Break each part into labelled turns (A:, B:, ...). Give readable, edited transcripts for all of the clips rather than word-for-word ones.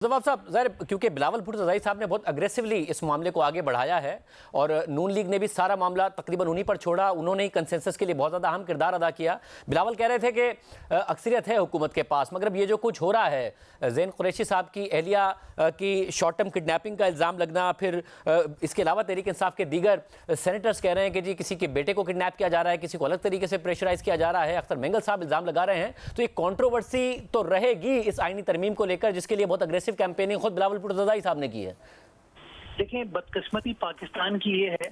A: जवाब साहब, ज़ाहिर क्योंकि बिलावल भुट्टो ज़रदारी साहब ने बहुत अग्रेसिवली इस मामले को आगे बढ़ाया है और नून लीग ने भी सारा मामला तकरीबन उन्हीं पर छोड़ा। उन्होंने ही कंसेंसस के लिए बहुत ज़्यादा अहम किरदार अदा किया। बिलावल कह रहे थे कि अक्सरियत है हुकूमत के पास, मगर अब ये जो कुछ हो रहा है, ज़ैन कुरैशी साहब की एहलिया की शॉर्ट टर्म किडनैपिंग का इल्ज़ाम लगना, फिर इसके अलावा तहरीक इंसाफ के दीगर सेनेटर्स कह रहे हैं कि जी किसी के बेटे को किडनैप किया जा रहा है, किसी को अलग तरीके से प्रेशराइज किया जा रहा है, अख्तर मेंगल साहब इल्ज़ाम लगा रहे हैं। तो एक कॉन्ट्रोवर्सी तो रहेगी इस आईनी तरमीम को लेकर, जिसके लिए बहुत अग्रेसिव कैंपेनिंग खुद बिलावल भुट्टो ज़रदारी साहब ने की है।
B: देखिए, बदकिस्मती पाकिस्तान की ये है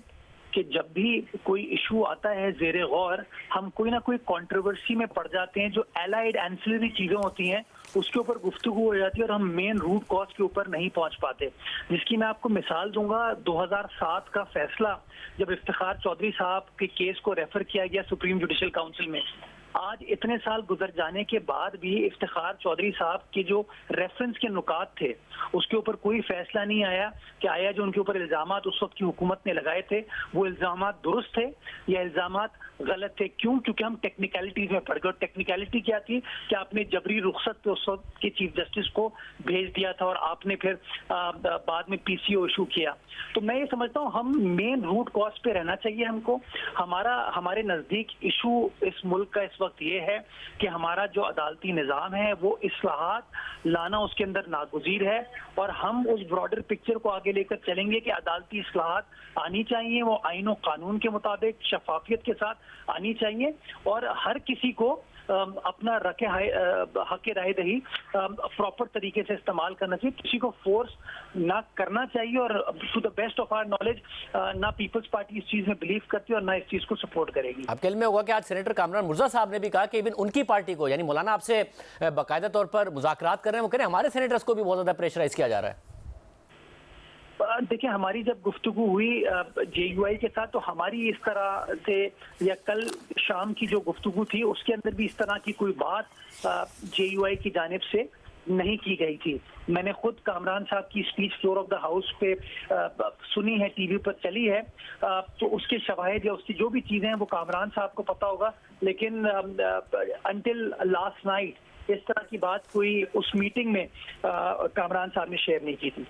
B: कि जब भी कोई इशू आता है ज़ेरे गौर, हम कोई ना कोई कंट्रोवर्सी में पड़ जाते हैं। जो एलाइड एंसिलरी चीजें होती हैं उसके ऊपर गुफ्तगू हो जाती है और हम मेन रूट कॉज के ऊपर नहीं पहुंच पाते। जिसकी मैं आपको मिसाल दूंगा, 2007 का फैसला जब इफ्तिखार चौधरी साहब के केस को रेफर किया गया सुप्रीम जुडिशल काउंसिल में, आज इतने साल गुजर जाने के बाद भी इफ्तिखार चौधरी साहब के जो रेफरेंस के नुकात थे उसके ऊपर कोई फैसला नहीं आया कि आया जो उनके ऊपर इल्जामात उस वक्त की हुकूमत ने लगाए थे वो इल्जामात दुरुस्त थे या इल्जामात गलत थे। क्यों? क्योंकि हम टेक्निकलिटीज में पड़ गए। टेक्निकलिटी क्या थी कि आपने जबरी रुखसत पे उस वक्त के चीफ जस्टिस को भेज दिया था और आपने फिर बाद में पीसीओ इशू किया। तो मैं ये समझता हूँ हम मेन रूट कॉज पे रहना चाहिए हमको। हमारे नजदीक इशू इस मुल्क का इस वक्त ये है कि हमारा जो अदालती निज़ाम है वो इस्लाहात लाना उसके अंदर नागुज़ीर है और हम उस ब्रॉडर पिक्चर को आगे लेकर चलेंगे कि अदालती इस्लाहात आनी चाहिए, वो आईन और कानून के मुताबिक शफाफियत के साथ आनी चाहिए और हर किसी को अपना हक राय दही प्रॉपर तरीके से इस्तेमाल करना चाहिए। किसी को फोर्स ना करना चाहिए और to the best of our knowledge ना पीपल्स पार्टी इस चीज में बिलीव करती है और ना इस चीज को सपोर्ट करेगी।
A: अब कल में होगा कि आज सेनेटर कामरान मुर्जा साहब ने भी कहा कि इवन उनकी पार्टी को, यानी मौलाना आपसे बाकायदा तौर पर मुज़ाकरात कर रहे हैं, वो कह रहे हैं हमारे सेनेटर्स को भी बहुत ज्यादा प्रेशराइज किया जा रहा है।
B: देखिए, हमारी जब गुफ्तगू हुई जेयूआई के साथ तो हमारी इस तरह से या कल शाम की जो गुफ्तगू थी उसके अंदर भी इस तरह की कोई बात जेयूआई की जानिब से नहीं की गई थी। मैंने खुद कामरान साहब की speech floor of the house पे सुनी है, टीवी पर चली है, तो उसके शवाहिद या उसकी जो भी चीजें हैं वो कामरान साहब को पता होगा। लेकिन अंटिल लास्ट नाइट इस तरह की बात कोई उस मीटिंग में कामरान साहब ने शेयर नहीं की थी।